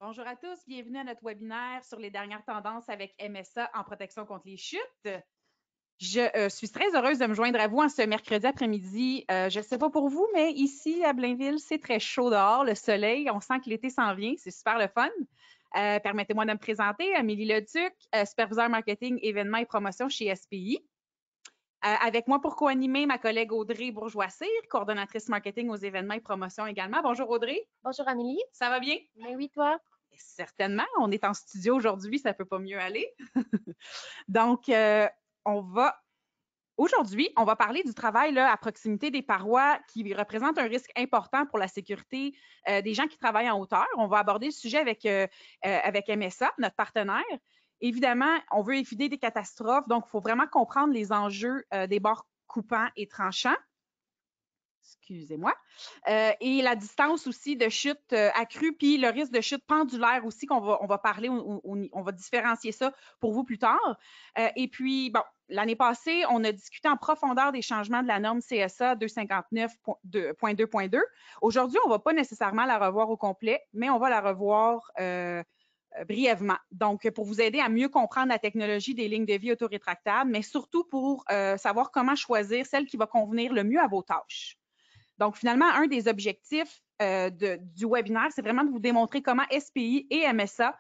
Bonjour à tous, bienvenue à notre webinaire sur les dernières tendances avec MSA en protection contre les chutes. Je suis très heureuse de me joindre à vous en ce mercredi après-midi. Je ne sais pas pour vous, mais ici à Blainville, c'est très chaud dehors, le soleil, on sent que l'été s'en vient, c'est super le fun. Permettez-moi de me présenter, Amélie Leduc, superviseur marketing, événements et promotion chez SPI. Avec moi pour co-animer ma collègue Audrey Bourgeois-Cyr, coordonnatrice marketing aux événements et promotions également. Bonjour Audrey. Bonjour Amélie. Ça va bien? Mais oui, toi? Certainement, on est en studio aujourd'hui, ça ne peut pas mieux aller. Donc, aujourd'hui, on va parler du travail là, à proximité des parois qui représente un risque important pour la sécurité des gens qui travaillent en hauteur. On va aborder le sujet avec MSA, notre partenaire. Évidemment, on veut éviter des catastrophes, donc il faut vraiment comprendre les enjeux des bords coupants et tranchants. Excusez-moi. Et la distance aussi de chute accrue, puis le risque de chute pendulaire aussi, qu'on va parler, on va différencier ça pour vous plus tard. Et puis, bon, l'année passée, on a discuté en profondeur des changements de la norme CSA 259.2.2. Aujourd'hui, on ne va pas nécessairement la revoir au complet, mais on va la revoir brièvement. Donc, pour vous aider à mieux comprendre la technologie des lignes de vie autorétractables, mais surtout pour savoir comment choisir celle qui va convenir le mieux à vos tâches. Donc, finalement, un des objectifs du webinaire, c'est vraiment de vous démontrer comment SPI et MSA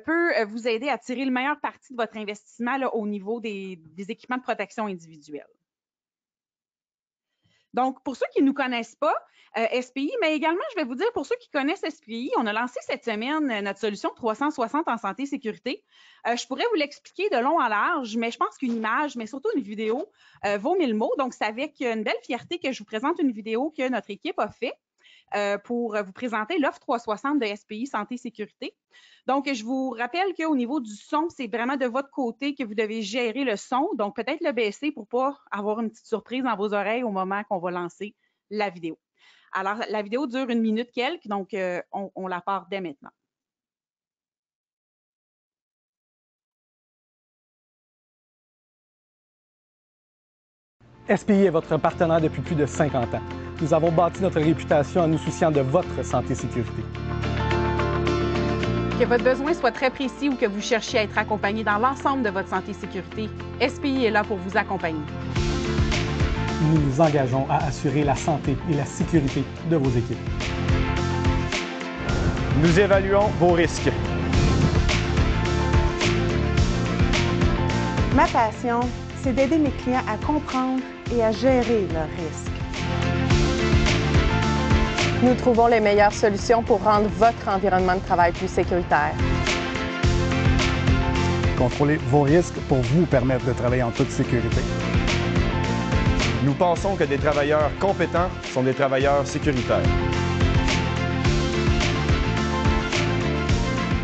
peut vous aider à tirer le meilleur parti de votre investissement là, au niveau des équipements de protection individuelle. Donc, pour ceux qui ne nous connaissent pas, SPI, mais également, je vais vous dire, pour ceux qui connaissent SPI, on a lancé cette semaine notre solution 360 en santé et sécurité. Je pourrais vous l'expliquer de long en large, mais je pense qu'une image, mais surtout une vidéo, vaut 1000 mots. Donc, c'est avec une belle fierté que je vous présente une vidéo que notre équipe a fait pour vous présenter l'offre 360 de SPI Santé et Sécurité. Donc, je vous rappelle qu'au niveau du son, c'est vraiment de votre côté que vous devez gérer le son. Donc, peut-être le baisser pour ne pas avoir une petite surprise dans vos oreilles au moment qu'on va lancer la vidéo. Alors, la vidéo dure 1 minute quelques, donc on la part dès maintenant. SPI est votre partenaire depuis plus de 50 ans. Nous avons bâti notre réputation en nous souciant de votre santé et sécurité. Que votre besoin soit très précis ou que vous cherchiez à être accompagné dans l'ensemble de votre santé et sécurité, SPI est là pour vous accompagner. Nous nous engageons à assurer la santé et la sécurité de vos équipes. Nous évaluons vos risques. Ma passion, c'est d'aider mes clients à comprendre et à gérer leurs risques. Nous trouvons les meilleures solutions pour rendre votre environnement de travail plus sécuritaire. Contrôlez vos risques pour vous permettre de travailler en toute sécurité. Nous pensons que des travailleurs compétents sont des travailleurs sécuritaires.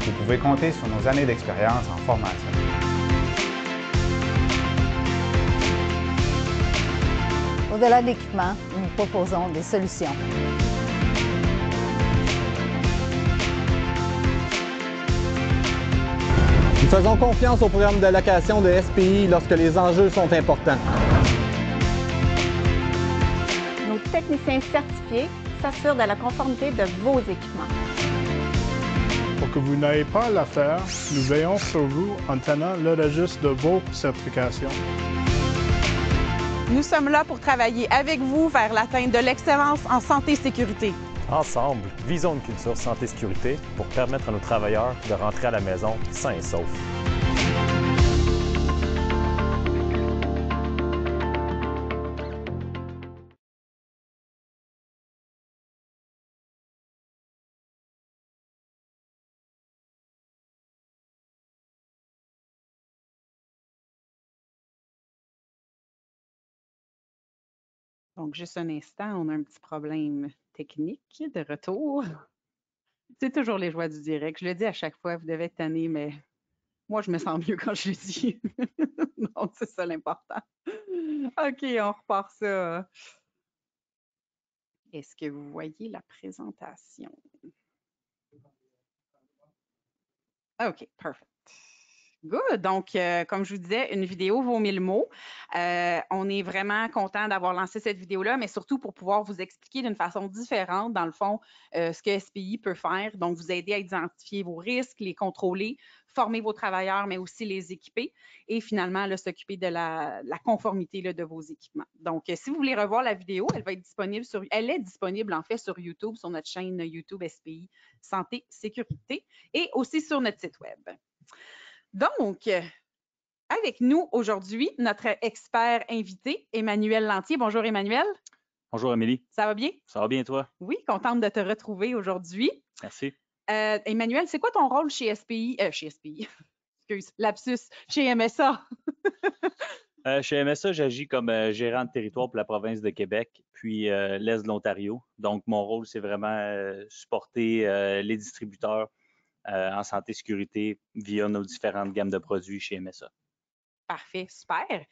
Vous pouvez compter sur nos années d'expérience en formation. Au-delà de l'équipement, nous proposons des solutions. Nous faisons confiance au programme d'allocation de SPI lorsque les enjeux sont importants. Nos techniciens certifiés s'assurent de la conformité de vos équipements. Pour que vous n'ayez pas à la faire, nous veillons sur vous en tenant le registre de vos certifications. Nous sommes là pour travailler avec vous vers l'atteinte de l'excellence en santé et sécurité. Ensemble, visons une culture santé-sécurité pour permettre à nos travailleurs de rentrer à la maison sains et saufs. Donc, juste un instant, on a un petit problème technique de retour. C'est toujours les joies du direct. Je le dis à chaque fois, vous devez être tanné, mais moi, je me sens mieux quand je le dis. Donc, c'est ça l'important. OK, on repart ça. Est-ce que vous voyez la présentation? OK, perfect. Good. Donc, comme je vous disais, une vidéo vaut 1000 mots. On est vraiment content d'avoir lancé cette vidéo-là, mais surtout pour pouvoir vous expliquer d'une façon différente, dans le fond, ce que SPI peut faire. Donc, vous aider à identifier vos risques, les contrôler, former vos travailleurs, mais aussi les équiper et finalement, s'occuper de la conformité là, de vos équipements. Donc, si vous voulez revoir la vidéo, elle est disponible en fait sur YouTube, sur notre chaîne YouTube SPI Santé Sécurité et aussi sur notre site Web. Donc, avec nous aujourd'hui, notre expert invité, Emmanuel Lantier. Bonjour, Emmanuel. Bonjour, Amélie. Ça va bien? Ça va bien, toi? Oui, contente de te retrouver aujourd'hui. Merci. Emmanuel, c'est quoi ton rôle chez SPI? Chez SPI, excuse, lapsus, chez MSA. Chez MSA, j'agis comme gérant de territoire pour la province de Québec, puis l'Est de l'Ontario. Donc, mon rôle, c'est vraiment supporter les distributeurs en santé-sécurité via nos différentes gammes de produits chez MSA. Parfait, super.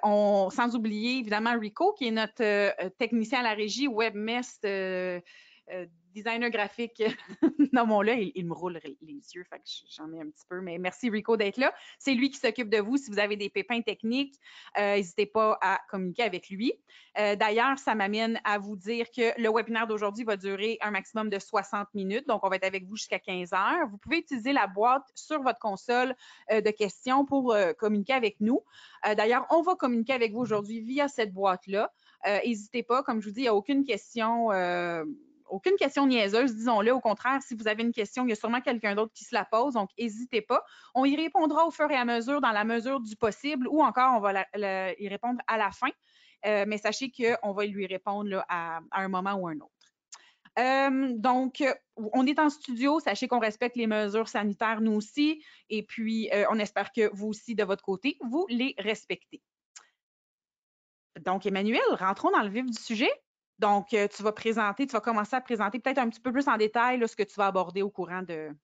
Sans oublier évidemment Rico, qui est notre technicien à la régie, webmest, designer graphique. Nommons-le, il me roule les yeux, fait que j'en ai un petit peu, mais merci Rico d'être là. C'est lui qui s'occupe de vous. Si vous avez des pépins techniques, n'hésitez pas à communiquer avec lui. D'ailleurs, ça m'amène à vous dire que le webinaire d'aujourd'hui va durer un maximum de 60 minutes, donc on va être avec vous jusqu'à 15 heures. Vous pouvez utiliser la boîte sur votre console de questions pour communiquer avec nous. D'ailleurs, on va communiquer avec vous aujourd'hui via cette boîte-là. N'hésitez pas, comme je vous dis, il n'y a aucune question niaiseuse, disons-le. Au contraire, si vous avez une question, il y a sûrement quelqu'un d'autre qui se la pose, donc n'hésitez pas. On y répondra au fur et à mesure, dans la mesure du possible, ou encore on va y répondre à la fin. Mais sachez qu'on va lui répondre là, à un moment ou un autre. Donc, on est en studio. Sachez qu'on respecte les mesures sanitaires, nous aussi. Et puis, on espère que vous aussi, de votre côté, vous les respectez. Donc, Emmanuel, rentrons dans le vif du sujet. Donc, tu vas commencer à présenter peut-être un petit peu plus en détail là, ce que tu vas aborder au courant de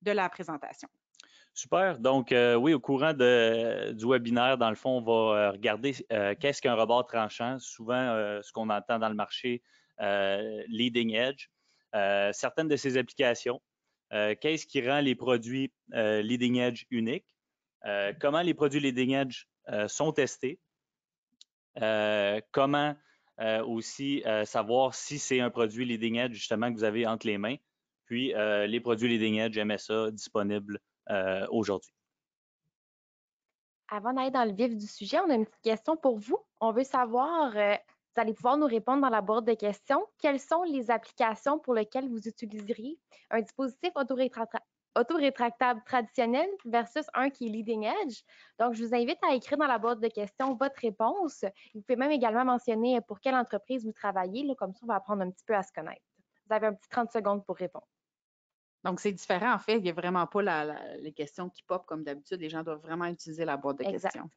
la présentation. Super. Donc, oui, au courant du webinaire, dans le fond, on va regarder qu'est-ce qu'un rebord tranchant. Souvent, ce qu'on entend dans le marché, leading edge. Certaines de ces applications. Qu'est-ce qui rend les produits leading edge uniques? Comment les produits leading edge sont testés? Comment aussi savoir si c'est un produit leading edge justement que vous avez entre les mains, puis les produits leading edge MSA disponibles aujourd'hui. Avant d'aller dans le vif du sujet, on a une petite question pour vous. On veut savoir, vous allez pouvoir nous répondre dans la boîte de questions, quelles sont les applications pour lesquelles vous utiliseriez un dispositif autorétractable traditionnel versus un qui est leading edge. Donc, je vous invite à écrire dans la boîte de questions votre réponse. Vous pouvez même également mentionner pour quelle entreprise vous travaillez. Là, comme ça, on va apprendre un petit peu à se connaître. Vous avez un petit 30 secondes pour répondre. Donc, c'est différent. En fait, il n'y a vraiment pas les questions qui pop comme d'habitude. Les gens doivent vraiment utiliser la boîte de questions.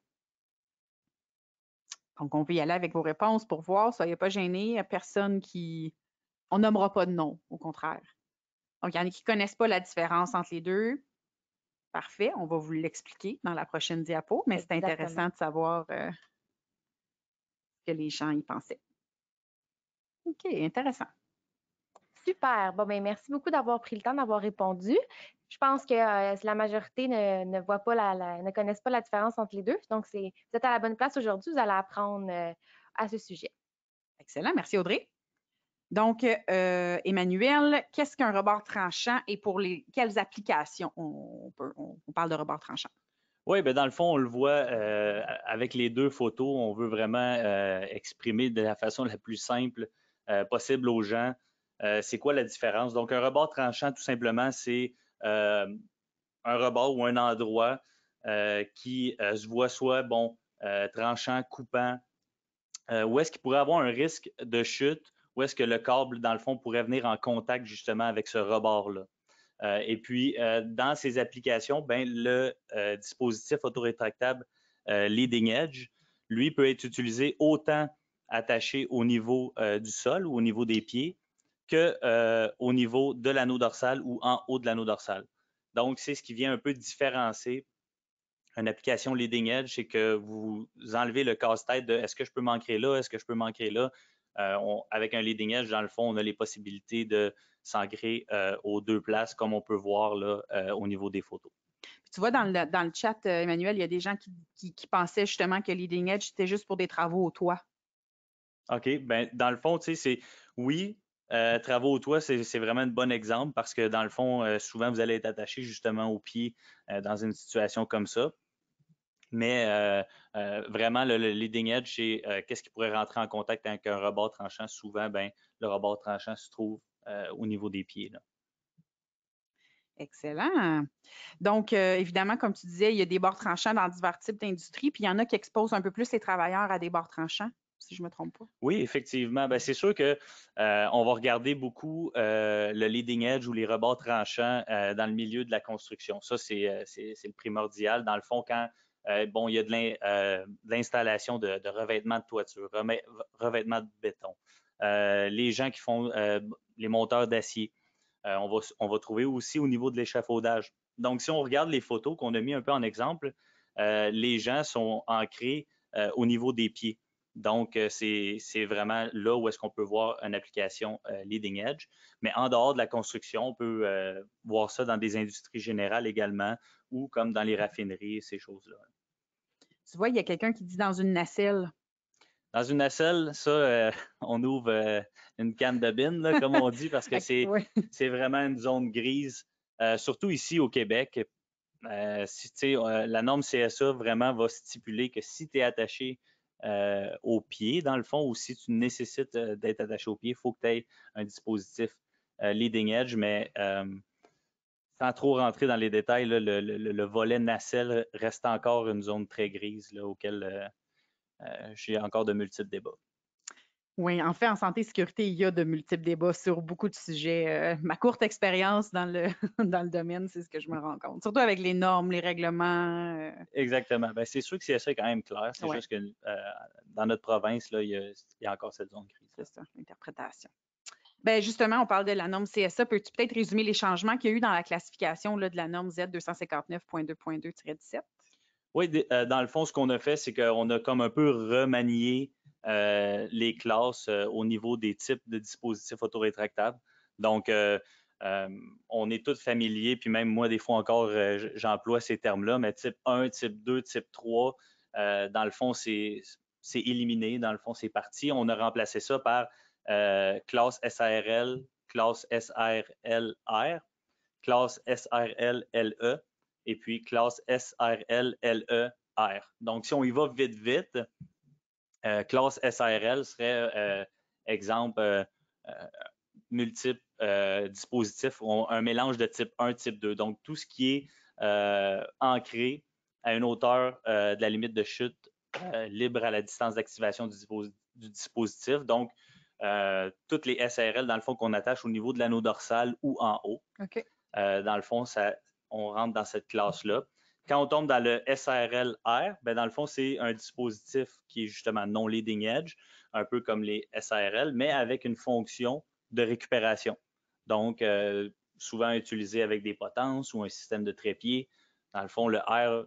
Donc, on peut y aller avec vos réponses pour voir. Soyez pas gênés. Il n'y a personne qui... On nommera pas de nom, au contraire. Donc, il y en a qui ne connaissent pas la différence entre les deux. Parfait. On va vous l'expliquer dans la prochaine diapo, mais c'est intéressant de savoir ce que les gens y pensaient. OK, intéressant. Super. Bon, bien, merci beaucoup d'avoir pris le temps d'avoir répondu. Je pense que la majorité ne voit pas ne connaissent pas la différence entre les deux. Donc, vous êtes à la bonne place aujourd'hui. Vous allez apprendre à ce sujet. Excellent. Merci, Audrey. Donc, Emmanuel, qu'est-ce qu'un rebord tranchant et pour quelles applications on parle de rebord tranchant? Oui, bien, dans le fond, on le voit avec les deux photos. On veut vraiment exprimer de la façon la plus simple possible aux gens c'est quoi la différence. Donc, un rebord tranchant, tout simplement, c'est un rebord ou un endroit qui se voit soit tranchant, coupant, où est-ce qu'il pourrait avoir un risque de chute, où est-ce que le câble, dans le fond, pourrait venir en contact justement avec ce rebord-là. Et puis, dans ces applications, le dispositif autorétractable Leading Edge, lui, peut être utilisé autant attaché au niveau du sol ou au niveau des pieds qu'au niveau de l'anneau dorsal ou en haut de l'anneau dorsal. Donc, c'est ce qui vient un peu différencier une application Leading Edge, c'est que vous enlevez le casse-tête de est-ce que je peux m'ancrer là, est-ce que je peux m'ancrer là. Avec un Leading Edge, dans le fond, on a les possibilités de s'ancrer aux deux places, comme on peut voir là au niveau des photos. Tu vois, dans le chat, Emmanuel, il y a des gens qui pensaient justement que Leading Edge, c'était juste pour des travaux au toit. OK. Ben, dans le fond, tu sais, oui, travaux au toit, c'est vraiment un bon exemple parce que dans le fond, souvent, vous allez être attaché justement au pied dans une situation comme ça. Mais vraiment, le leading edge, c'est qu'est-ce qui pourrait rentrer en contact avec un rebord tranchant. Souvent, ben, le rebord tranchant se trouve au niveau des pieds, là. Excellent. Donc, évidemment, comme tu disais, il y a des bords tranchants dans divers types d'industries, puis il y en a qui exposent un peu plus les travailleurs à des bords tranchants, si je ne me trompe pas. Oui, effectivement. Ben, c'est sûr que on va regarder beaucoup le leading edge ou les rebords tranchants dans le milieu de la construction. Ça, c'est le primordial. Dans le fond, quand bon, il y a de l'installation de revêtement de toiture, revêtement de béton, les gens qui font les monteurs d'acier. On va trouver aussi au niveau de l'échafaudage. Donc, si on regarde les photos qu'on a mis un peu en exemple, les gens sont ancrés au niveau des pieds. Donc, c'est vraiment là où est-ce qu'on peut voir une application leading edge. Mais en dehors de la construction, on peut voir ça dans des industries générales également ou comme dans les raffineries, ces choses-là. Tu vois, il y a quelqu'un qui dit dans une nacelle. Dans une nacelle, ça, on ouvre une canne de bine, là, comme on dit, parce que c'est vraiment une zone grise, surtout ici au Québec. La norme CSA vraiment va stipuler que si tu es attaché au pied, dans le fond, ou si tu nécessites d'être attaché au pied, il faut que tu aies un dispositif leading edge, mais sans trop rentrer dans les détails, là, le volet nacelle reste encore une zone très grise là, auquel j'ai encore de multiples débats. Oui, en fait, en santé et sécurité, il y a de multiples débats sur beaucoup de sujets. Ma courte expérience dans le, dans le domaine, c'est ce que je me rends compte. Surtout avec les normes, les règlements. Exactement. Ben, c'est sûr que CSA est quand même clair. C'est juste que dans notre province, là, il y a encore cette zone grise. C'est ça, l'interprétation. Ben justement, on parle de la norme CSA. Peux-tu peut-être résumer les changements qu'il y a eu dans la classification là, de la norme Z 259.2.2-17? Oui, dans le fond, ce qu'on a fait, c'est qu'on a comme un peu remanié les classes au niveau des types de dispositifs autorétractables. Donc, on est tous familiers, puis même moi, des fois encore, j'emploie ces termes-là, mais type 1, type 2, type 3, dans le fond, c'est éliminé, dans le fond, c'est parti. On a remplacé ça par classe SARL, classe SRLR, classe SRL-LE, et puis classe SRL-LE-R. Donc, si on y va vite, vite, classe SRL serait, exemple, multiples dispositifs, un mélange de type 1, type 2. Donc, tout ce qui est ancré à une hauteur de la limite de chute libre à la distance d'activation du dispositif. Donc, toutes les SRL, dans le fond, qu'on attache au niveau de l'anneau dorsal ou en haut. OK. Dans le fond, on rentre dans cette classe-là. Quand on tombe dans le SRL-R, ben dans le fond, c'est un dispositif qui est justement non leading edge, un peu comme les SARL, mais avec une fonction de récupération. Donc, souvent utilisé avec des potences ou un système de trépied. Dans le fond, le R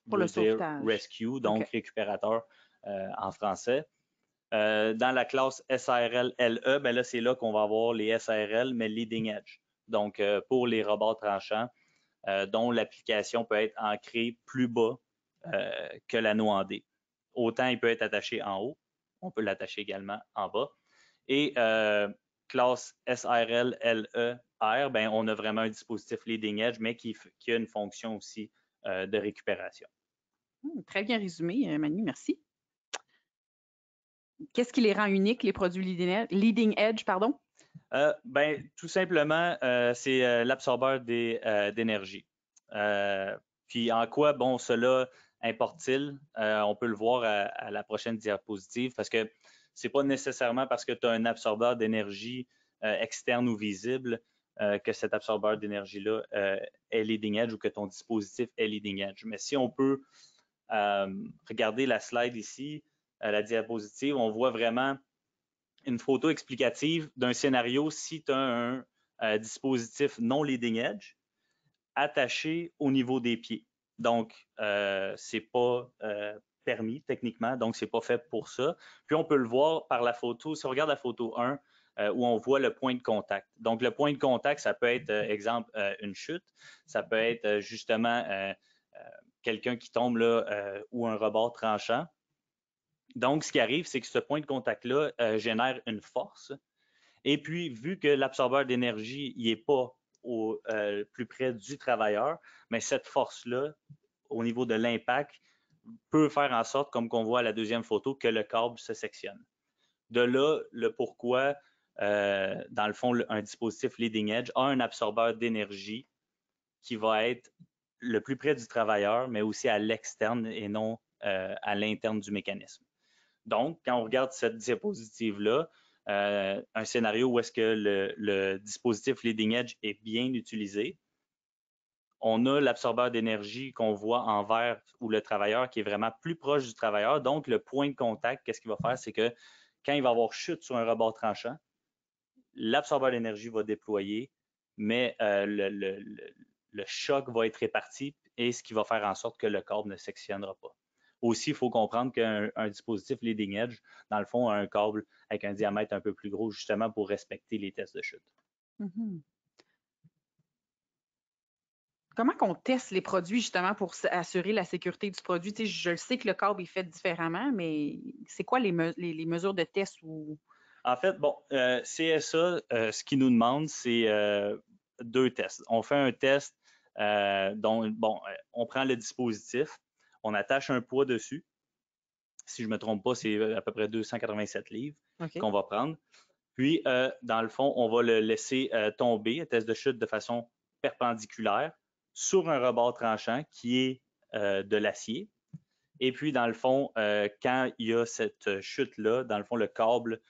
pour le sauvetage. rescue, donc récupérateur en français. Dans la classe SRL-LE, ben là, c'est là qu'on va avoir les SRL, mais leading edge. Donc, pour les rebords tranchants, dont l'application peut être ancrée plus bas que l'anneau en D. Autant il peut être attaché en haut, on peut l'attacher également en bas. Et classe SRL-LE-R, ben, on a vraiment un dispositif leading edge, mais qui a une fonction aussi de récupération. Très bien résumé, Manu, merci. Qu'est-ce qui les rend uniques, les produits leading edge, pardon? Ben, tout simplement, c'est l'absorbeur d'énergie. Puis en quoi, bon, cela importe-t-il? On peut le voir à la prochaine diapositive parce que c'est pas nécessairement parce que tu as un absorbeur d'énergie externe ou visible que cet absorbeur d'énergie-là est leading edge ou que ton dispositif est leading edge. Mais si on peut regarder la slide ici, la diapositive, on voit vraiment une photo explicative d'un scénario si tu as un dispositif non leading edge attaché au niveau des pieds. Donc, ce n'est pas permis techniquement, donc ce n'est pas fait pour ça. Puis, on peut le voir par la photo. Si on regarde la photo 1, où on voit le point de contact. Donc, le point de contact, ça peut être, exemple, une chute, ça peut être justement quelqu'un qui tombe là ou un rebord tranchant. Donc, ce qui arrive, c'est que ce point de contact-là génère une force. Et puis, vu que l'absorbeur d'énergie n'est pas au plus près du travailleur, mais cette force-là, au niveau de l'impact, peut faire en sorte, comme qu'on voit à la deuxième photo, que le câble se sectionne. De là, le pourquoi, dans le fond, un dispositif leading edge a un absorbeur d'énergie qui va être le plus près du travailleur, mais aussi à l'externe et non à l'interne du mécanisme. Donc, quand on regarde cette diapositive-là, un scénario où est-ce que le dispositif leading edge est bien utilisé, on a l'absorbeur d'énergie qu'on voit en vert ou le travailleur qui est vraiment plus proche du travailleur. Donc, le point de contact, qu'est-ce qu'il va faire? C'est que quand il va y avoir chute sur un rebord tranchant, l'absorbeur d'énergie va déployer, mais le choc va être réparti et ce qui va faire en sorte que le câble ne sectionnera pas. Aussi, il faut comprendre qu'un dispositif leading edge, dans le fond, a un câble avec un diamètre un peu plus gros, justement pour respecter les tests de chute. Mm-hmm. Comment qu'on teste les produits justement pour assurer la sécurité du produit? Tu sais, je le sais que le câble est fait différemment, mais c'est quoi les mesures de test? En fait, bon, CSA, ce qu'ils nous demande, c'est 2 tests. On fait un test dont, bon, on prend le dispositif, on attache un poids dessus. Si je ne me trompe pas, c'est à peu près 287 livres qu'on va prendre. Puis, dans le fond, on va le laisser tomber, un test de chute de façon perpendiculaire sur un rebord tranchant qui est de l'acier. Et puis, dans le fond, quand il y a cette chute-là, dans le fond, le câble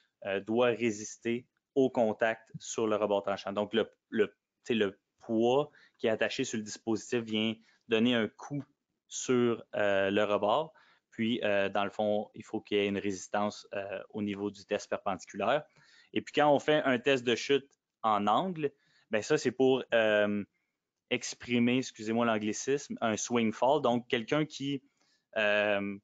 doit résister au contact sur le rebord tranchant. Donc, le poids qui est attaché sur le dispositif vient donner un coup sur le rebord. Puis, dans le fond, il faut qu'il y ait une résistance au niveau du test perpendiculaire. Et puis, quand on fait un test de chute en angle, bien ça, c'est pour exprimer, excusez-moi l'anglicisme, un swing fall. Donc, quelqu'un qui, quand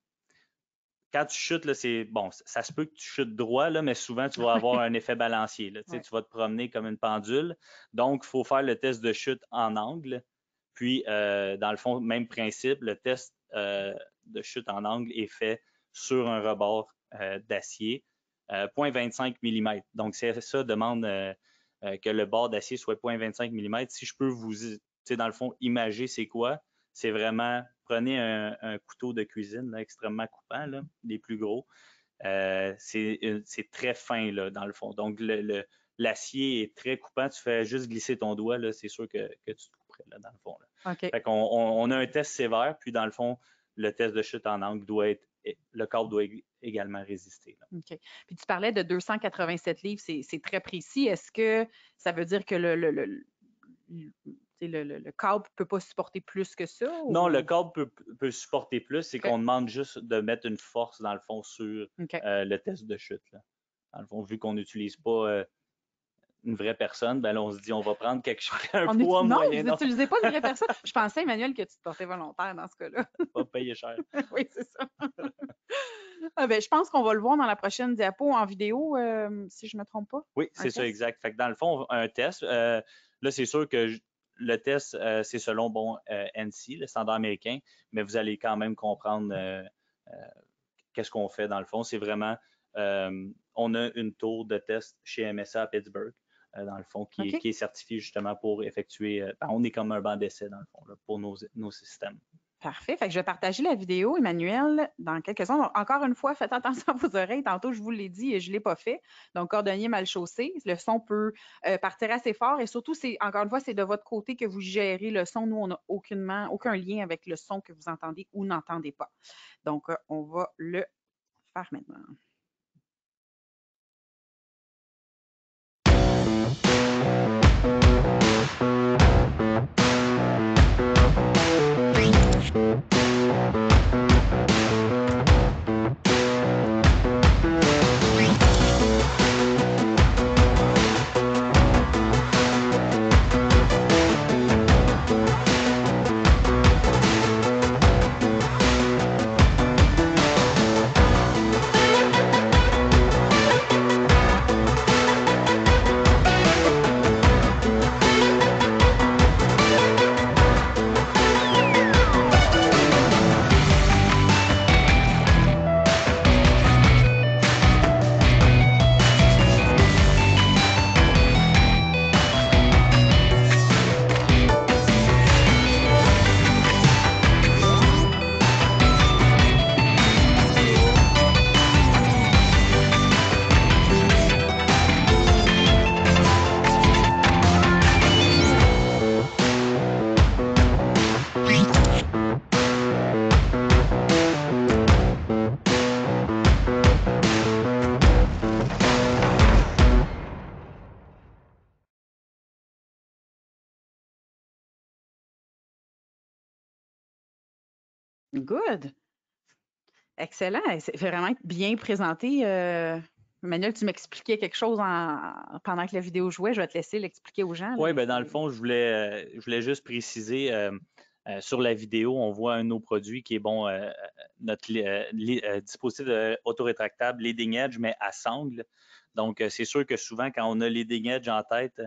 tu chutes, là, c'est bon, ça se peut que tu chutes droit, là, mais souvent, tu vas avoir un effet balancier. Là, tu vas te promener comme une pendule. Donc, il faut faire le test de chute en angle. Puis, dans le fond, même principe, le test de chute en angle est fait sur un rebord d'acier, 0,25 mm. Donc, ça demande que le bord d'acier soit 0,25 mm. Si je peux vous, dans le fond, imager c'est quoi, c'est vraiment, prenez un couteau de cuisine là, extrêmement coupant, là, des plus gros. C'est très fin, là, dans le fond. Donc, l'acier est très coupant. Tu fais juste glisser ton doigt, là, c'est sûr que tu te couperais, là, dans le fond. Là. Okay. Fait qu'on a un test sévère, puis dans le fond, le test de chute en angle le câble doit également résister. Là. OK. Puis tu parlais de 287 livres, c'est très précis. Est-ce que ça veut dire que le câble ne peut pas supporter plus que ça? Ou? Non, le câble peut supporter plus, c'est qu'on demande juste de mettre une force, dans le fond, sur le test de chute. Là. Dans le fond, vu qu'on n'utilise pas une vraie personne, ben là, on se dit, on va prendre quelque chose, un poids moyen. Non, vous n'utilisez pas une vraie personne. Je pensais, Emmanuel, que tu te portais volontaire dans ce cas-là. Pas payer cher. Oui, c'est ça. Je pense qu'on va le voir dans la prochaine diapo en vidéo, si je ne me trompe pas. Oui, c'est ça, exact. Fait que dans le fond, un test, là, c'est sûr que le test, c'est selon, NC, le standard américain, mais vous allez quand même comprendre qu'est-ce qu'on fait dans le fond. C'est vraiment, on a une tour de test chez MSA à Pittsburgh, dans le fond, qui est certifiée justement pour effectuer, on est comme un banc d'essai, dans le fond, là, pour nos systèmes. Parfait. Fait que je vais partager la vidéo, Emmanuel, dans quelques secondes. Encore une fois, faites attention à vos oreilles. Tantôt, je vous l'ai dit et je ne l'ai pas fait. Donc, cordonnier mal chaussé. Le son peut partir assez fort et surtout, encore une fois, c'est de votre côté que vous gérez le son. Nous, on n'a aucun lien avec le son que vous entendez ou n'entendez pas. Donc, on va le faire maintenant. Good. Excellent. C'est vraiment bien présenté. Emmanuel, tu m'expliquais quelque chose pendant que la vidéo jouait. Je vais te laisser l'expliquer aux gens. Oui, ben dans le fond, je voulais juste préciser, sur la vidéo, on voit un de nos produits qui est notre dispositif autorétractable Leading Edge, mais à sangle. Donc, c'est sûr que souvent, quand on a Leading Edge en tête,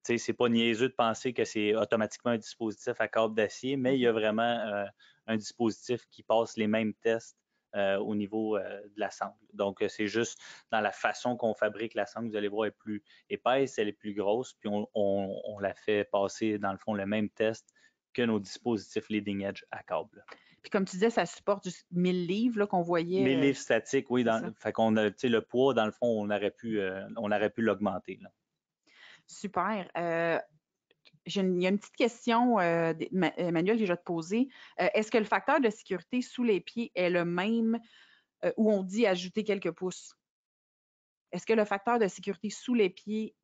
c'est pas niaiseux de penser que c'est automatiquement un dispositif à câble d'acier, mais il y a vraiment un dispositif qui passe les mêmes tests au niveau de la sangle. Donc, c'est juste dans la façon qu'on fabrique la sangle, vous allez voir, elle est plus épaisse, elle est plus grosse, puis on la fait passer, dans le fond, le même test que nos dispositifs Leading Edge à câble. Puis comme tu disais, ça supporte du 1000 livres qu'on voyait. 1000 livres statiques, oui. Fait qu'on a, le poids, dans le fond, on aurait pu l'augmenter. Super. Il y a une petite question, Emmanuel, que je vais te poser. Est-ce que le facteur de sécurité sous les pieds est le même où on dit ajouter quelques pouces? Est-ce que le facteur de sécurité sous les pieds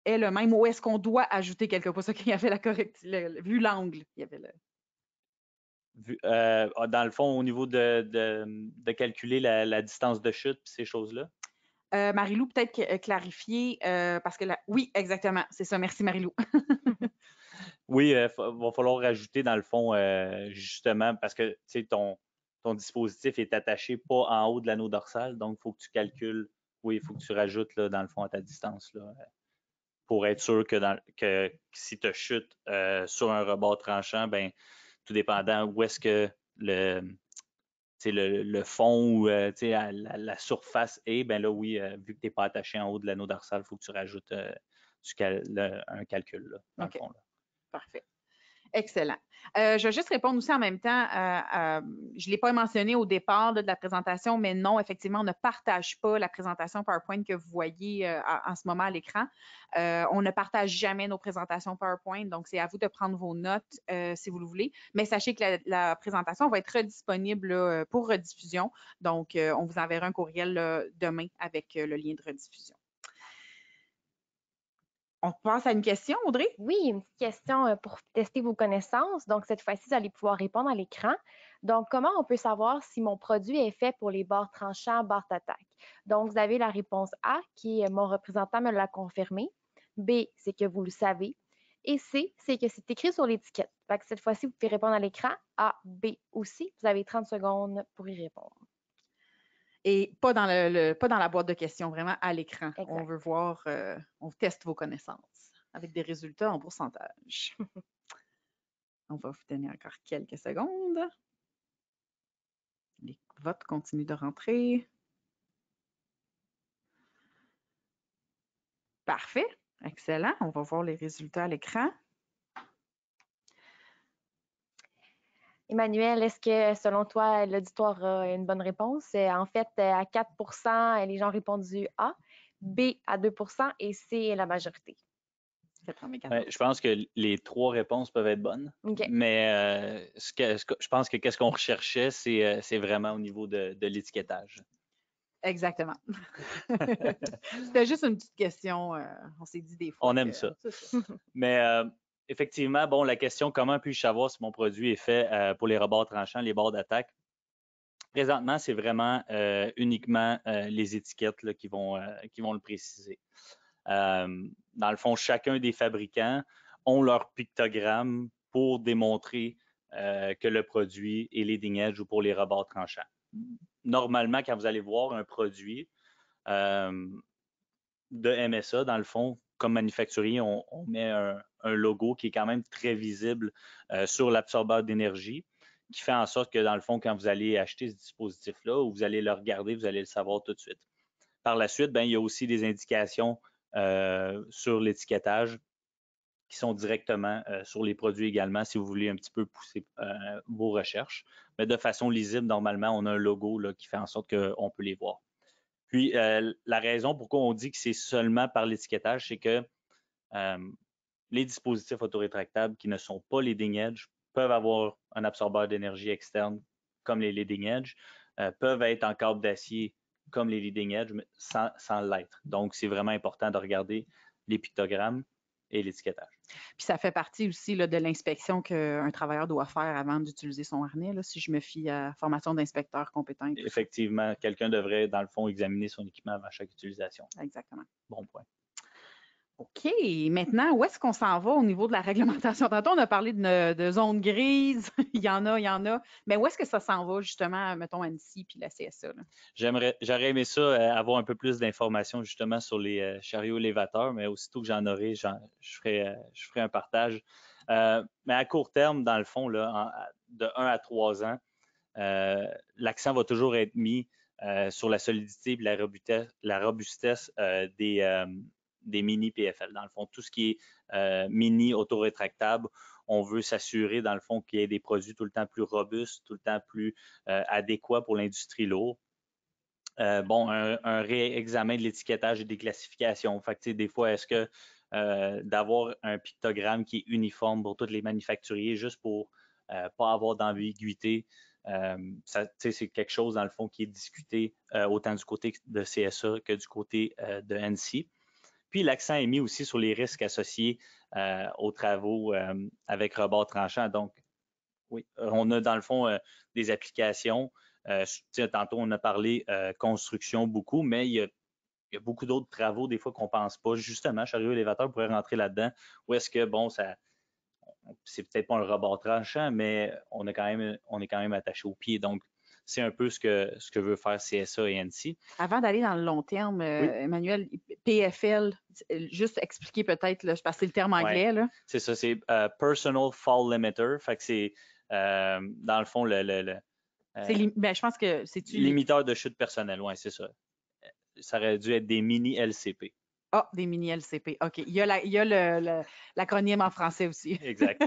est le même ou est-ce qu'on doit ajouter quelques pouces? OK, il y avait la correction. Vu l'angle, il y avait dans le fond, au niveau de calculer la distance de chute et ces choses-là? Marie-Lou, peut-être clarifier, parce que oui, exactement, c'est ça. Merci, Marie-Lou. Oui, il va falloir rajouter, dans le fond, justement, parce que ton dispositif est attaché pas en haut de l'anneau dorsal, donc il faut que tu calcules, oui, il faut que tu rajoutes, là, dans le fond, à ta distance, là, pour être sûr que si tu chutes sur un rebord tranchant, ben tout dépendant où est-ce que le fond ou la surface est, ben là, oui, vu que tu n'es pas attaché en haut de l'anneau dorsal, il faut que tu rajoutes un calcul, là, dans le fond. Là. Parfait. Excellent. Je vais juste répondre aussi en même temps. Je ne l'ai pas mentionné au départ de la présentation, mais non, effectivement, on ne partage pas la présentation PowerPoint que vous voyez en ce moment à l'écran. On ne partage jamais nos présentations PowerPoint, donc c'est à vous de prendre vos notes si vous le voulez. Mais sachez que la présentation va être redisponible pour rediffusion. Donc, on vous enverra un courriel demain avec le lien de rediffusion. On passe à une question, Audrey? Oui, une petite question pour tester vos connaissances. Donc, cette fois-ci, vous allez pouvoir répondre à l'écran. Donc, comment on peut savoir si mon produit est fait pour les bords tranchants, barres d'attaque? Donc, vous avez la réponse A, qui est mon représentant me l'a confirmé. B, c'est que vous le savez. Et C, c'est que c'est écrit sur l'étiquette. Fait que cette fois-ci, vous pouvez répondre à l'écran. A, B aussi. Vous avez 30 secondes pour y répondre. Et pas dans la boîte de questions, vraiment à l'écran. Exact. On veut voir, on teste vos connaissances avec des résultats en pourcentage. On va vous donner encore quelques secondes. Les votes continuent de rentrer. Parfait. Excellent. On va voir les résultats à l'écran. Emmanuel, est-ce que selon toi, l'auditoire a une bonne réponse? En fait, à 4 les gens ont répondu A, B à 2 et C est la majorité. Je pense que les 3 réponses peuvent être bonnes, okay. Mais je pense que qu'est-ce qu'on recherchait, c'est vraiment au niveau de l'étiquetage. Exactement. C'était juste une petite question. On s'est dit des fois. On aime ça. Mais effectivement, bon, la question, comment puis-je savoir si mon produit est fait pour les rebords tranchants, les bords d'attaque? Présentement, c'est vraiment uniquement les étiquettes là, qui vont le préciser. Dans le fond, chacun des fabricants ont leur pictogramme pour démontrer que le produit est leading edge ou pour les rebords tranchants. Normalement, quand vous allez voir un produit de MSA, dans le fond, comme manufacturier, on met un logo qui est quand même très visible sur l'absorbeur d'énergie, qui fait en sorte que, dans le fond, quand vous allez acheter ce dispositif-là ou vous allez le regarder, vous allez le savoir tout de suite. Par la suite, il y a aussi des indications sur l'étiquetage qui sont directement sur les produits également, si vous voulez un petit peu pousser vos recherches. Mais de façon lisible, normalement, on a un logo là, qui fait en sorte qu'on peut les voir. Puis, la raison pourquoi on dit que c'est seulement par l'étiquetage, c'est que les dispositifs autorétractables qui ne sont pas leading edge peuvent avoir un absorbeur d'énergie externe comme les leading edge, peuvent être en câble d'acier comme les leading edge, mais sans l'être. Donc, c'est vraiment important de regarder les pictogrammes et l'étiquetage. Puis ça fait partie aussi là, de l'inspection qu'un travailleur doit faire avant d'utiliser son harnais, là, si je me fie à la formation d'inspecteur compétent. Effectivement, quelqu'un devrait, dans le fond, examiner son équipement avant chaque utilisation. Exactement. Bon point. OK. Maintenant, où est-ce qu'on s'en va au niveau de la réglementation? Tantôt, on a parlé de zones grises. Il y en a. Mais où est-ce que ça s'en va, justement, mettons, ANSI puis la CSA? J'aurais aimé ça, avoir un peu plus d'informations, justement, sur les chariots élévateurs, mais aussitôt que j'en aurai, je ferai un partage. Mais à court terme, dans le fond, là, de 1 à 3 ans, l'accent va toujours être mis sur la solidité et la robustesse des mini PFL. Dans le fond, tout ce qui est mini autorétractable, on veut s'assurer, dans le fond, qu'il y ait des produits tout le temps plus robustes, tout le temps plus adéquats pour l'industrie lourde. Un réexamen de l'étiquetage et des classifications. Fait que, des fois, est-ce que d'avoir un pictogramme qui est uniforme pour tous les manufacturiers, juste pour pas avoir d'ambiguïté, c'est quelque chose, dans le fond, qui est discuté autant du côté de CSA que du côté de ANSI. Puis l'accent est mis aussi sur les risques associés aux travaux avec rebord tranchant. Donc, oui, on a dans le fond des applications. Tantôt, on a parlé construction beaucoup, mais il y a beaucoup d'autres travaux, des fois, qu'on ne pense pas. Justement, chariot élévateur pourrait rentrer là-dedans. Où est-ce que, bon, c'est peut-être pas un rebord tranchant, mais on est quand même attaché au pied. Donc, c'est un peu ce que veut faire CSA et ANSI. Avant d'aller dans le long terme, oui. Emmanuel, PFL, juste expliquer peut-être, là, parce que c'est le terme anglais. Ouais, c'est ça, c'est Personal Fall Limiter. Fait que c'est, dans le fond, je pense que c'est limiteur de chute personnelle, oui, c'est ça. Ça aurait dû être des mini LCP. Ah, des mini LCP. OK. Il y a l'acronyme en français aussi. Exact.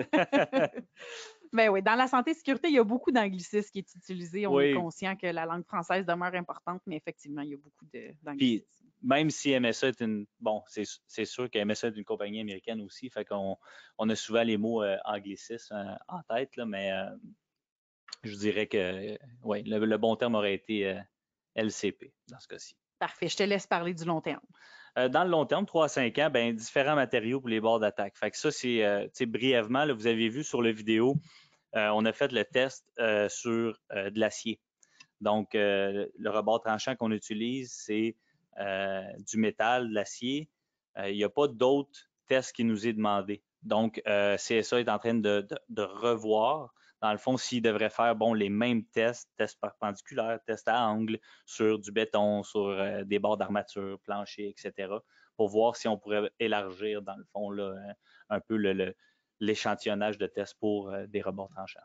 Ben oui, dans la santé et sécurité, il y a beaucoup d'anglicisme qui est utilisé. On est conscient que la langue française demeure importante, mais effectivement, il y a beaucoup d'anglicisme. Puis, même si MSA est c'est sûr que MSA est une compagnie américaine aussi, fait qu'on a souvent les mots anglicisme en tête, là, mais je dirais que le bon terme aurait été LCP dans ce cas-ci. Parfait. Je te laisse parler du long terme. Dans le long terme, 3 à 5 ans, différents matériaux pour les bords d'attaque. Fait que ça, c'est brièvement, là, vous avez vu sur la vidéo, on a fait le test sur de l'acier. Donc, le rebord tranchant qu'on utilise, c'est du métal, de l'acier. Il n'y a pas d'autres tests qui nous est demandé. Donc, CSA est en train de revoir, dans le fond, s'il devrait faire les mêmes tests perpendiculaires, tests à angle, sur du béton, sur des bords d'armature, plancher, etc., pour voir si on pourrait élargir, dans le fond, là, un peu l'échantillonnage de tests pour des rebords tranchants.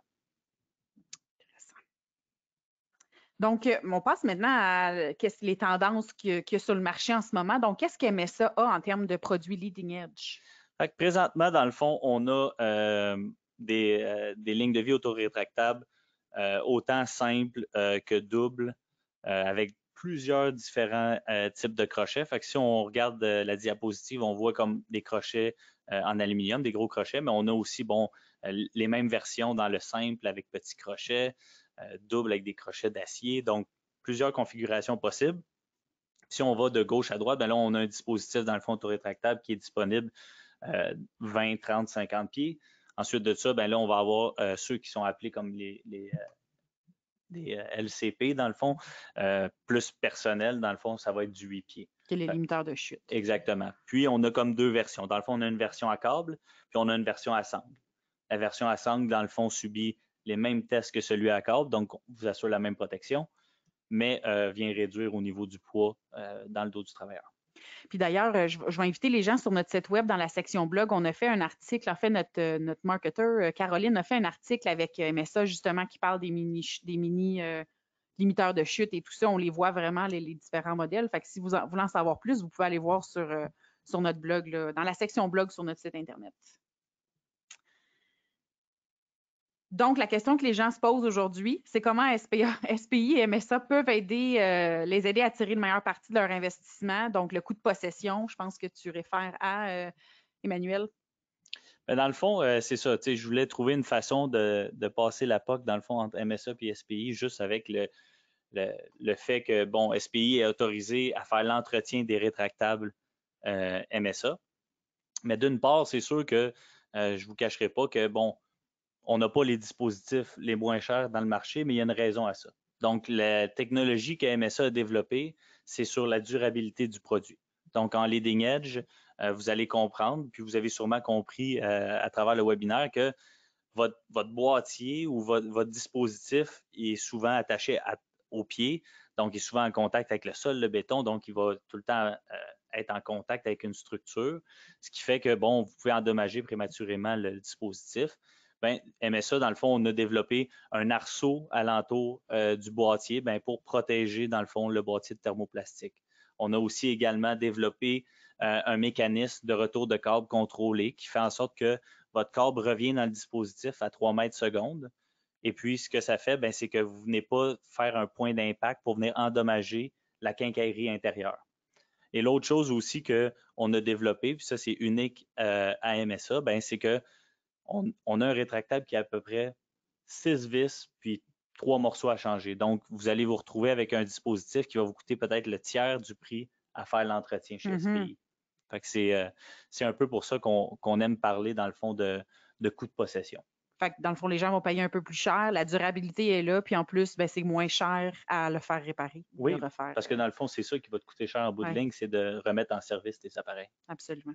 Donc, on passe maintenant à les tendances qu'il y a sur le marché en ce moment. Donc, qu'est-ce qu'MSA a en termes de produits leading edge? Fait que présentement, dans le fond, on a des lignes de vie autorétractables, autant simples que doubles, avec plusieurs différents types de crochets. Fait que si on regarde la diapositive, on voit comme des crochets en aluminium, des gros crochets, mais on a aussi les mêmes versions dans le simple avec petits crochets, double avec des crochets d'acier, donc plusieurs configurations possibles. Si on va de gauche à droite, là, on a un dispositif dans le fond autorétractable qui est disponible 20, 30, 50 pieds. Ensuite de ça, là, on va avoir ceux qui sont appelés comme des LCP, dans le fond, plus personnel, dans le fond, ça va être du 8 pieds. Qui est les limiteurs de chute. Exactement. Puis, on a comme deux versions. Dans le fond, on a une version à câble, puis on a une version à sangle. La version à sangle, dans le fond, subit les mêmes tests que celui à câble, donc vous assure la même protection, mais vient réduire au niveau du poids dans le dos du travailleur. Puis d'ailleurs, je vais inviter les gens sur notre site web, dans la section blog, on a fait un article, en fait, notre marketeur, Caroline, a fait un article avec MSA, justement, qui parle des mini limiteurs de chute et tout ça. On les voit vraiment, les différents modèles. Fait que si vous voulez en savoir plus, vous pouvez aller voir sur notre blog, là, dans la section blog sur notre site Internet. Donc, la question que les gens se posent aujourd'hui, c'est comment SPI et MSA peuvent les aider à tirer une meilleure partie de leur investissement. Donc, le coût de possession, je pense que tu réfères à Emmanuel. Dans le fond, c'est ça. Je voulais trouver une façon de passer la POC, dans le fond, entre MSA et SPI, juste avec le fait que, SPI est autorisé à faire l'entretien des rétractables MSA. Mais d'une part, c'est sûr que je ne vous cacherai pas que, bon, on n'a pas les dispositifs les moins chers dans le marché, mais il y a une raison à ça. Donc, la technologie que MSA a développée, c'est sur la durabilité du produit. Donc, en leading edge, vous allez comprendre, puis vous avez sûrement compris à travers le webinaire que votre boîtier ou votre dispositif est souvent attaché au pied, donc il est souvent en contact avec le sol, le béton, donc il va tout le temps être en contact avec une structure, ce qui fait que, bon, vous pouvez endommager prématurément le dispositif. Bien, MSA, dans le fond, on a développé un arceau alentour du boîtier pour protéger, dans le fond, le boîtier de thermoplastique. On a aussi également développé un mécanisme de retour de câble contrôlé qui fait en sorte que votre câble revient dans le dispositif à 3 mètres secondes. Et puis, ce que ça fait, c'est que vous ne venez pas faire un point d'impact pour venir endommager la quincaillerie intérieure. Et l'autre chose aussi qu'on a développé, puis ça, c'est unique à MSA, c'est qu'on a un rétractable qui a à peu près 6 vis, puis 3 morceaux à changer. Donc, vous allez vous retrouver avec un dispositif qui va vous coûter peut-être le tiers du prix à faire l'entretien chez SPI. Fait que c'est un peu pour ça qu'on aime parler, dans le fond, de coût de possession. Fait que dans le fond, les gens vont payer un peu plus cher, la durabilité est là, puis en plus, c'est moins cher à le faire réparer. Oui, le refaire. Parce que dans le fond, c'est ça qui va te coûter cher en bout de ligne, c'est de remettre en service tes appareils. Absolument.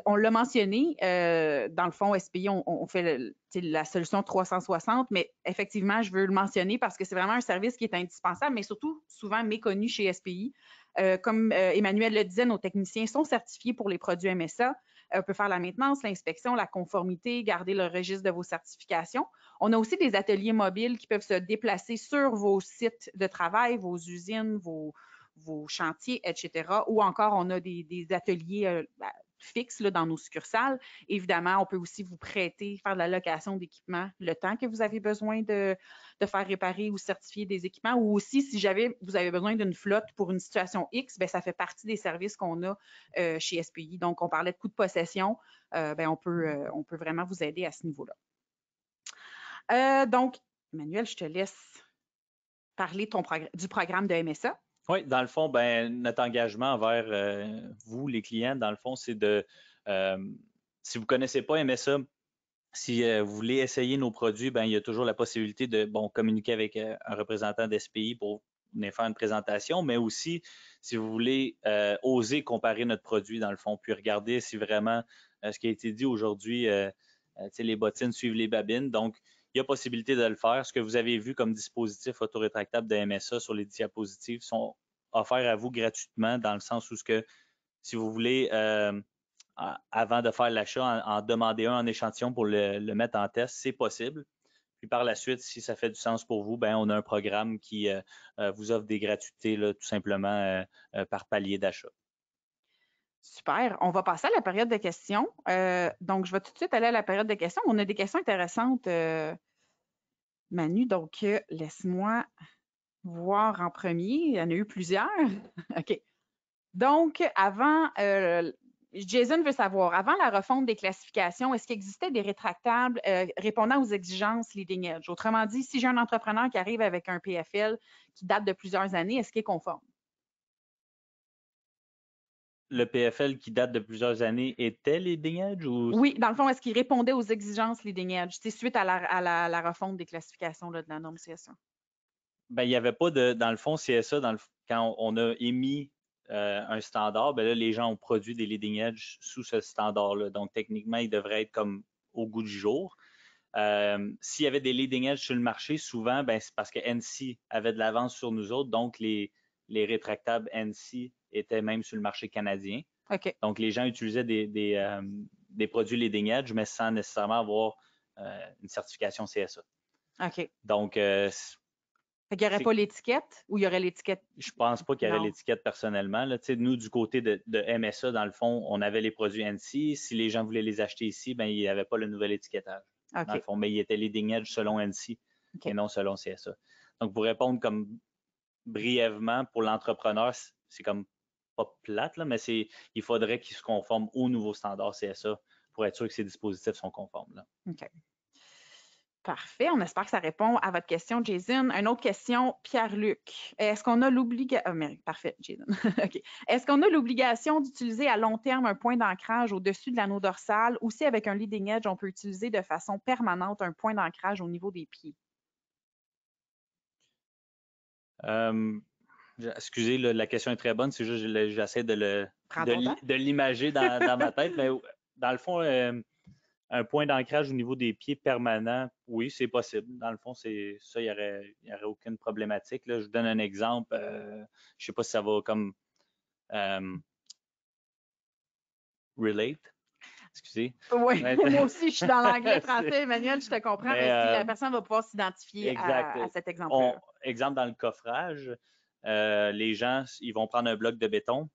On l'a mentionné, dans le fond, SPI, on fait la solution 360, mais effectivement, je veux le mentionner parce que c'est vraiment un service qui est indispensable, mais surtout souvent méconnu chez SPI. Comme Emmanuel le disait, nos techniciens sont certifiés pour les produits MSA. On peut faire la maintenance, l'inspection, la conformité, garder le registre de vos certifications. On a aussi des ateliers mobiles qui peuvent se déplacer sur vos sites de travail, vos usines, vos chantiers, etc. Ou encore, on a des ateliers fixes là, dans nos succursales. Évidemment, on peut aussi vous prêter, faire de la location d'équipements le temps que vous avez besoin de faire réparer ou certifier des équipements. Ou aussi, si vous avez besoin d'une flotte pour une situation X, ça fait partie des services qu'on a chez SPI. Donc, on parlait de coût de possession. On peut vraiment vous aider à ce niveau-là. Donc, Emmanuel, je te laisse parler du programme de MSA. Oui, dans le fond, notre engagement envers vous, les clients, dans le fond, c'est de, si vous ne connaissez pas MSA, si vous voulez essayer nos produits, il y a toujours la possibilité de communiquer avec un représentant d'SPI pour venir faire une présentation, mais aussi, si vous voulez oser comparer notre produit, dans le fond, puis regarder si vraiment ce qui a été dit aujourd'hui, les bottines suivent les babines. Donc, il y a possibilité de le faire. Ce que vous avez vu comme dispositif autorétractable de MSA sur les diapositives sont offerts à vous gratuitement dans le sens où si vous voulez, avant de faire l'achat, en demander un en échantillon pour le mettre en test, c'est possible. Puis par la suite, si ça fait du sens pour vous, on a un programme qui vous offre des gratuités là, tout simplement par palier d'achat. Super. On va passer à la période de questions. Donc, je vais tout de suite aller à la période de questions. On a des questions intéressantes, Manu. Donc, laisse-moi voir en premier. Il y en a eu plusieurs. OK. Donc, Jason veut savoir, avant la refonte des classifications, est-ce qu'il existait des rétractables répondant aux exigences leading edge? Autrement dit, si j'ai un entrepreneur qui arrive avec un PFL qui date de plusieurs années, est-ce qu'il est conforme? Le PFL qui date de plusieurs années était leading edge ou? Oui, dans le fond, est-ce qu'il répondait aux exigences leading edge? C'est suite à la refonte des classifications là, de la norme CSA. Il n'y avait pas dans le fond, CSA, quand on a émis un standard, là, les gens ont produit des leading edge sous ce standard-là. Donc, techniquement, il devrait être comme au goût du jour. S'il y avait des leading edge sur le marché, souvent, c'est parce que NC avait de l'avance sur nous autres. Donc, les rétractables NC étaient même sur le marché canadien. Okay. Donc, les gens utilisaient des produits leading edge, mais sans nécessairement avoir une certification CSA. OK. Donc, il n'y aurait pas l'étiquette ou il y aurait l'étiquette? Je ne pense pas qu'il y aurait l'étiquette personnellement. Là. Nous, du côté de MSA, dans le fond, on avait les produits NC. Si les gens voulaient les acheter ici, il n'y avait pas le nouvel étiquetage. Okay. Dans le fond, mais il était leading edge selon NC et non selon CSA. Donc, pour répondre comme brièvement, pour l'entrepreneur, c'est comme pas plate, là, mais il faudrait qu'il se conforme au nouveau standard CSA pour être sûr que ces dispositifs sont conformes. Là. OK. Parfait. On espère que ça répond à votre question, Jason. Une autre question, Pierre-Luc. Est-ce qu'on a l'obligation... parfait, Jason. OK. Est-ce qu'on a l'obligation d'utiliser à long terme un point d'ancrage au-dessus de l'anneau dorsal ou si avec un leading edge, on peut utiliser de façon permanente un point d'ancrage au niveau des pieds? Excusez, la question est très bonne. C'est juste que j'essaie Prends ton temps. de l'imager dans ma tête. Mais dans le fond, un point d'ancrage au niveau des pieds permanent, oui, c'est possible. Dans le fond, c'est ça, il n'y aurait aucune problématique. Là. Je vous donne un exemple. Je ne sais pas si ça va comme relate. Excusez. Oui, moi aussi, je suis dans l'anglais-français, Emmanuel, je te comprends, mais si la personne va pouvoir s'identifier à cet exemple-là. Exemple, dans le coffrage, les gens, ils vont prendre un bloc de béton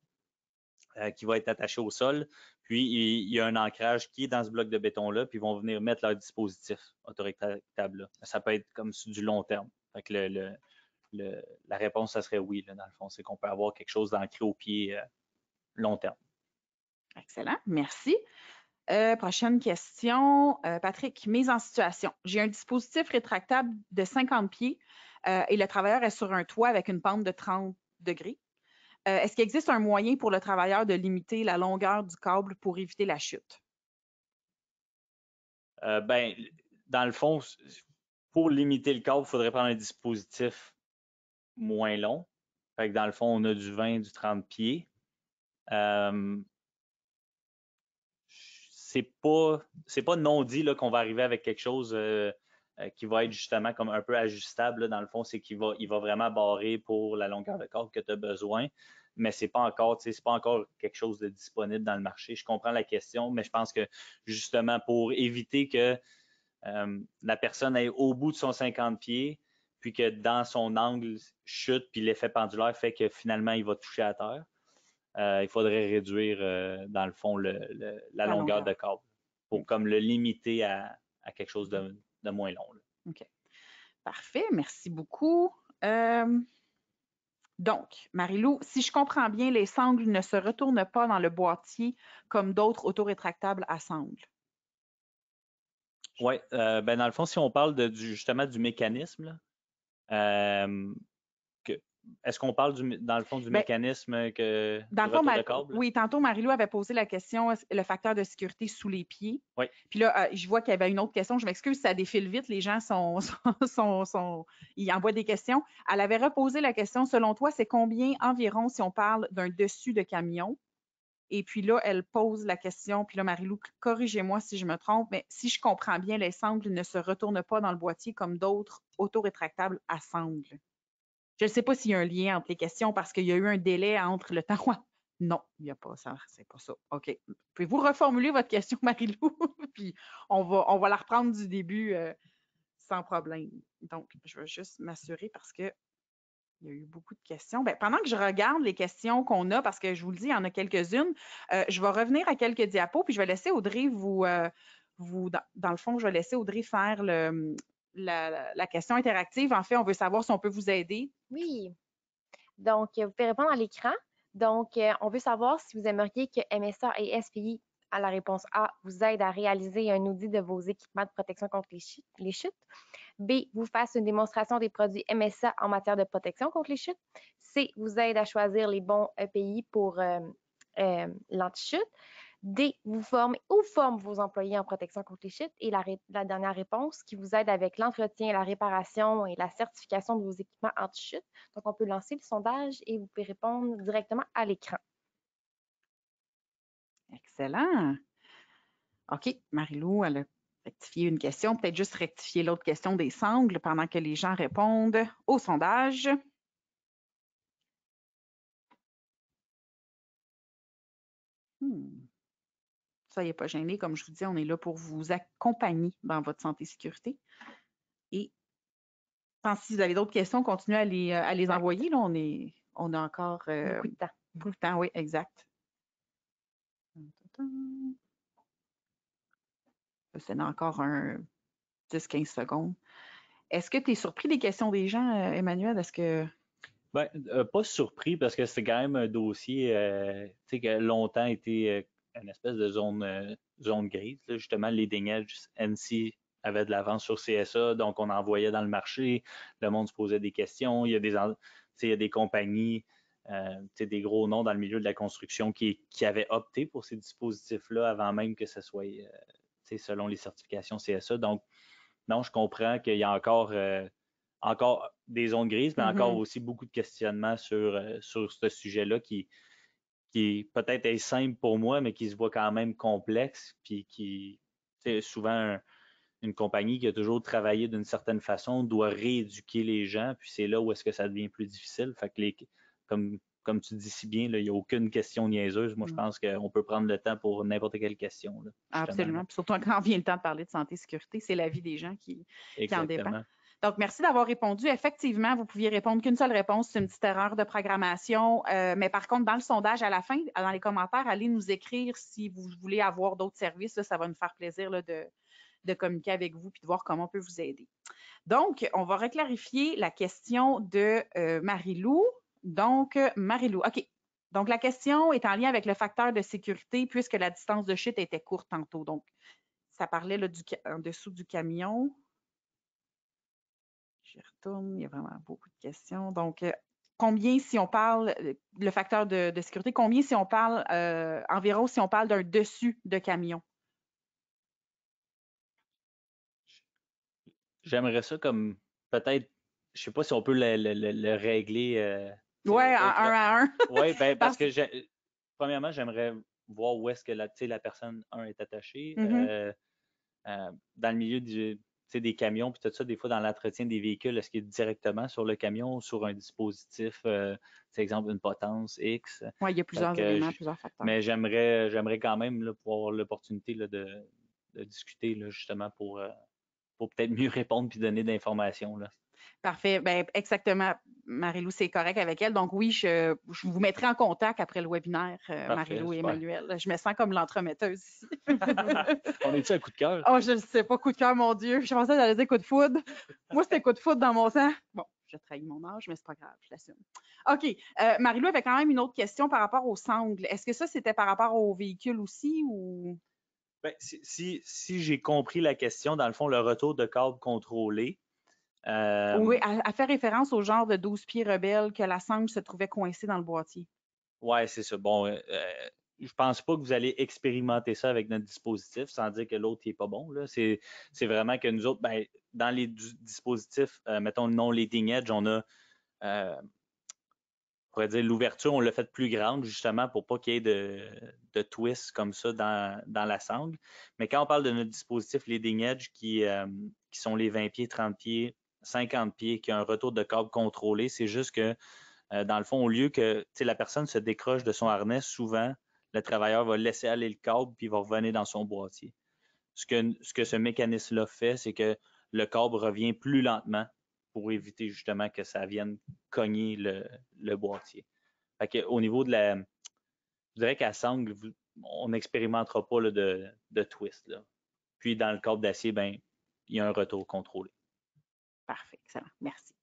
qui va être attaché au sol, puis il y a un ancrage qui est dans ce bloc de béton-là, puis ils vont venir mettre leur dispositif autorétractable. Ça peut être comme sur du long terme. Fait que la réponse, ça serait oui, là, dans le fond. C'est qu'on peut avoir quelque chose d'ancré au pied long terme. Excellent, merci. Prochaine question. Patrick, mise en situation. J'ai un dispositif rétractable de 50 pieds et le travailleur est sur un toit avec une pente de 30 degrés. Est-ce qu'il existe un moyen pour le travailleur de limiter la longueur du câble pour éviter la chute? Dans le fond, pour limiter le câble, il faudrait prendre un dispositif moins long. Fait que dans le fond, on a du 20, du 30 pieds. C'est pas non dit là, qu'on va arriver avec quelque chose qui va être justement comme un peu ajustable. Là, dans le fond, c'est il va vraiment barrer pour la longueur de câble que tu as besoin, mais c'est pas encore quelque chose de disponible dans le marché. Je comprends la question, mais je pense que justement pour éviter que la personne aille au bout de son 50 pieds, puis que dans son angle chute, puis l'effet pendulaire fait que finalement il va toucher à terre. Il faudrait réduire, dans le fond, la longueur de câble pour comme le limiter à quelque chose de moins long. Là. OK. Parfait. Merci beaucoup. Donc, Marie-Lou, si je comprends bien, les sangles ne se retournent pas dans le boîtier comme d'autres autorétractables à sangles. Oui. Dans le fond, si on parle justement du mécanisme, là, est-ce qu'on parle dans le fond du mécanisme que dans le fond, oui, tantôt Marie-Lou avait posé la question, le facteur de sécurité sous les pieds. Oui. Puis là, je vois qu'il y avait une autre question. Je m'excuse, ça défile vite. Les gens ils envoient des questions. Elle avait reposé la question, selon toi, c'est combien environ si on parle d'un dessus de camion? Et puis là, elle pose la question. Puis là, Marie-Lou, corrigez-moi si je me trompe, mais si je comprends bien, les sangles ne se retournent pas dans le boîtier comme d'autres autorétractables à sangles. Je ne sais pas s'il y a un lien entre les questions parce qu'il y a eu un délai entre le temps. Non, il n'y a pas ça. C'est pas ça. OK. Pouvez-vous reformuler votre question, Marie-Lou? Puis on va la reprendre du début sans problème. Donc, je veux juste m'assurer parce qu'il y a eu beaucoup de questions. Pendant que je regarde les questions qu'on a, parce que je vous le dis, il y en a quelques-unes, je vais revenir à quelques diapos, puis je vais laisser Audrey dans le fond, je vais laisser Audrey faire la question interactive. En fait, on veut savoir si on peut vous aider. Oui. Donc, vous pouvez répondre à l'écran. Donc, on veut savoir si vous aimeriez que MSA et SPI, à la réponse A, vous aident à réaliser un audit de vos équipements de protection contre les chutes. B, vous fasse une démonstration des produits MSA en matière de protection contre les chutes. C, vous aide à choisir les bons EPI pour l'anti-chute. D, vous forme ou forme vos employés en protection contre les chutes. Et la dernière réponse, qui vous aide avec l'entretien, la réparation et la certification de vos équipements anti-chute. Donc, on peut lancer le sondage et vous pouvez répondre directement à l'écran. Excellent. OK, Marie-Lou, elle a rectifié une question. Peut-être juste rectifier l'autre question des sangles pendant que les gens répondent au sondage. Soyez pas gênés. Comme je vous dis, on est là pour vous accompagner dans votre santé et sécurité. Et si vous avez d'autres questions, continuez à les envoyer. Là, on a encore beaucoup de temps. Beaucoup de temps, oui, exact. C'est encore un 10-15 secondes. Est-ce que tu es surpris des questions des gens, Emmanuel? Est-ce que... pas surpris parce que c'est quand même un dossier qui a longtemps été une espèce de zone grise. Là, justement, leading edge, NC avait de l'avance sur CSA, donc on envoyait dans le marché, le monde se posait des questions, il y a des compagnies, des gros noms dans le milieu de la construction qui avaient opté pour ces dispositifs-là avant même que ce soit selon les certifications CSA. Donc, non, je comprends qu'il y a encore des zones grises, mais encore aussi beaucoup de questionnements sur ce sujet-là qui peut-être est simple pour moi, mais qui se voit quand même complexe, puis qui, souvent, une compagnie qui a toujours travaillé d'une certaine façon doit rééduquer les gens, puis c'est là où est-ce que ça devient plus difficile. Fait que comme tu dis si bien, là, il n'y a aucune question niaiseuse. Moi, je pense qu'on peut prendre le temps pour n'importe quelle question. Là, absolument. Puis surtout quand vient le temps de parler de santé et sécurité, c'est la vie des gens qui en dépend. Donc, merci d'avoir répondu. Effectivement, vous pouviez répondre qu'une seule réponse, c'est une petite erreur de programmation. Mais par contre, dans le sondage, à la fin, dans les commentaires, allez nous écrire si vous voulez avoir d'autres services. Là, ça va nous faire plaisir là, de communiquer avec vous et de voir comment on peut vous aider. Donc, on va reclarifier la question de Marie-Lou. Donc, Marie-Lou, OK. Donc, la question est en lien avec le facteur de sécurité puisque la distance de chute était courte tantôt. Donc, ça parlait là, en dessous du camion. J'y retourne, il y a vraiment beaucoup de questions. Donc, combien, si on parle, le facteur de sécurité, combien si on parle, environ si on parle d'un dessus de camion? J'aimerais ça comme peut-être, je ne sais pas si on peut le régler. Oui, un à un. Oui, ben, parce que premièrement, j'aimerais voir où est-ce que la personne 1 est attachée. Dans le milieu des camions, puis tout ça, des fois dans l'entretien des véhicules, est-ce qu'il est directement sur le camion ou sur un dispositif, par exemple une potence X? Oui, il y a plusieurs éléments, plusieurs facteurs. Mais j'aimerais quand même là, pouvoir avoir l'opportunité de discuter là, justement pour peut-être mieux répondre puis donner d'informations. Parfait. Ben, exactement, Marie-Lou, c'est correct avec elle. Donc oui, je vous mettrai en contact après le webinaire, Marie-Lou et Emmanuel. Je me sens comme l'entremetteuse ici. On est-tu un coup de cœur? Oh, je ne sais pas, coup de cœur, mon Dieu. Je pensais que j'allais dire coup de foudre. Moi, c'était coup de foudre dans mon sang. Bon, j'ai trahi mon âge, mais c'est pas grave, je l'assume. OK. Marie-Lou avait quand même une autre question par rapport aux sangles. Est-ce que ça, c'était par rapport au véhicule aussi ou... Ben, si j'ai compris la question, dans le fond, le retour de câble contrôlé. Oui, elle fait référence au genre de 12 pieds rebelle que la sangle se trouvait coincée dans le boîtier. Oui, c'est ça. Bon, je pense pas que vous allez expérimenter ça avec notre dispositif sans dire que l'autre n'est pas bon. C'est vraiment que nous autres, ben, dans les dispositifs, mettons non leading edge, on a, on pourrait dire l'ouverture, on l'a fait plus grande justement pour pas qu'il y ait de twist comme ça dans la sangle. Mais quand on parle de notre dispositif leading edge qui sont les 20 pieds, 30 pieds, 50 pieds, qui a un retour de câble contrôlé, c'est juste que dans le fond, au lieu que la personne se décroche de son harnais, souvent, le travailleur va laisser aller le câble puis il va revenir dans son boîtier. Ce que ce mécanisme-là fait, c'est que le câble revient plus lentement pour éviter justement que ça vienne cogner le boîtier. Fait que, au niveau de je dirais qu'à sangle, on n'expérimentera pas là, de twist. Là. Puis dans le câble d'acier, ben, il y a un retour contrôlé. Parfait, excellent. Merci.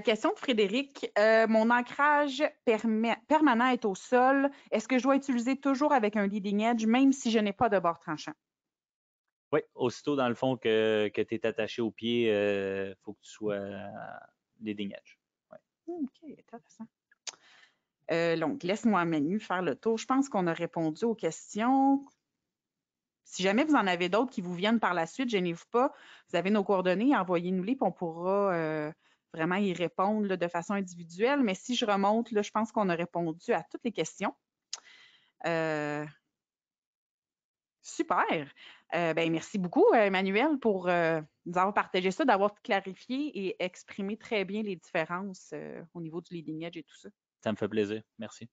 Question de Frédéric. Mon ancrage permanent est au sol. Est-ce que je dois utiliser toujours avec un leading edge, même si je n'ai pas de bord tranchant? Oui, aussitôt dans le fond que tu es attaché au pied, il faut que tu sois leading edge. Ouais. OK, intéressant. Donc, laisse-moi Manu faire le tour. Je pense qu'on a répondu aux questions. Si jamais vous en avez d'autres qui vous viennent par la suite, gênez-vous pas. Vous avez nos coordonnées, envoyez-nous-les, puis on pourra vraiment y répondre là, de façon individuelle. Mais si je remonte, là, je pense qu'on a répondu à toutes les questions. Super. Ben, merci beaucoup, Emmanuel, pour nous avoir partagé ça, d'avoir clarifié et exprimé très bien les différences au niveau du leading edge et tout ça. Ça me fait plaisir. Merci.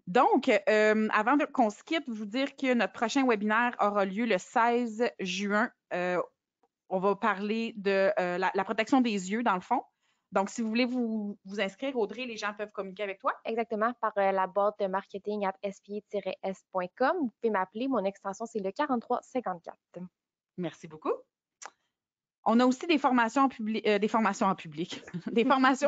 Donc, avant qu'on se quitte, vous dire que notre prochain webinaire aura lieu le 16 juin. On va parler de la protection des yeux, dans le fond. Donc, si vous voulez vous inscrire, Audrey, les gens peuvent communiquer avec toi. Exactement, par la boîte de marketing @spa-s.com. Vous pouvez m'appeler. Mon extension, c'est le 4354. Merci beaucoup. On a aussi des formations en public, des formations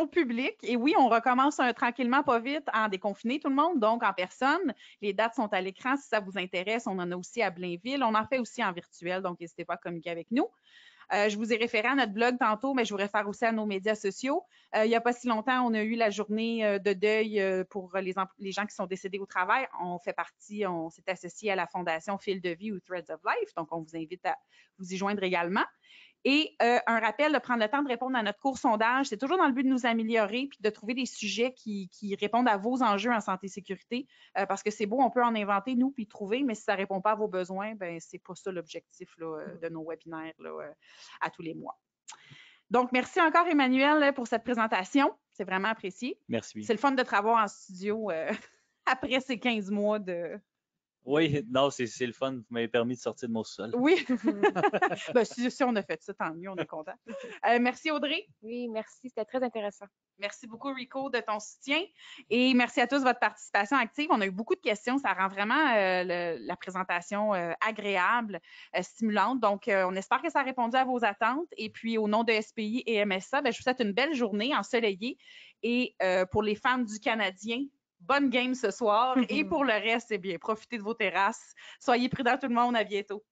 publiques. Et oui, on recommence tranquillement, pas vite, en déconfiné tout le monde, donc en personne. Les dates sont à l'écran si ça vous intéresse. On en a aussi à Blainville. On en fait aussi en virtuel, donc n'hésitez pas à communiquer avec nous. Je vous ai référé à notre blog tantôt, mais je vous réfère aussi à nos médias sociaux. Il n'y a pas si longtemps, on a eu la journée de deuil pour les gens qui sont décédés au travail. On s'est associé à la Fondation Fil de vie ou Threads of Life, donc on vous invite à vous y joindre également. Et un rappel de prendre le temps de répondre à notre court sondage. C'est toujours dans le but de nous améliorer puis de trouver des sujets qui répondent à vos enjeux en santé et sécurité. Parce que c'est beau, on peut en inventer, nous, puis trouver, mais si ça ne répond pas à vos besoins, ben c'est pas ça l'objectif de nos webinaires à tous les mois. Donc, merci encore, Emmanuel, pour cette présentation. C'est vraiment apprécié. Merci. C'est le fun de te revoir en studio après ces 15 mois de... Oui, non, c'est le fun. Vous m'avez permis de sortir de mon sol. Oui. Ben, si on a fait ça, tant mieux, on est content. Merci, Audrey. Oui, merci. C'était très intéressant. Merci beaucoup, Rico, de ton soutien. Et merci à tous de votre participation active. On a eu beaucoup de questions. Ça rend vraiment la présentation agréable, stimulante. Donc, on espère que ça a répondu à vos attentes. Et puis, au nom de SPI et MSA, ben, je vous souhaite une belle journée ensoleillée. Et pour les fans du Canadien, bonne game ce soir. Et pour le reste, eh bien, profitez de vos terrasses. Soyez prudents tout le monde. À bientôt.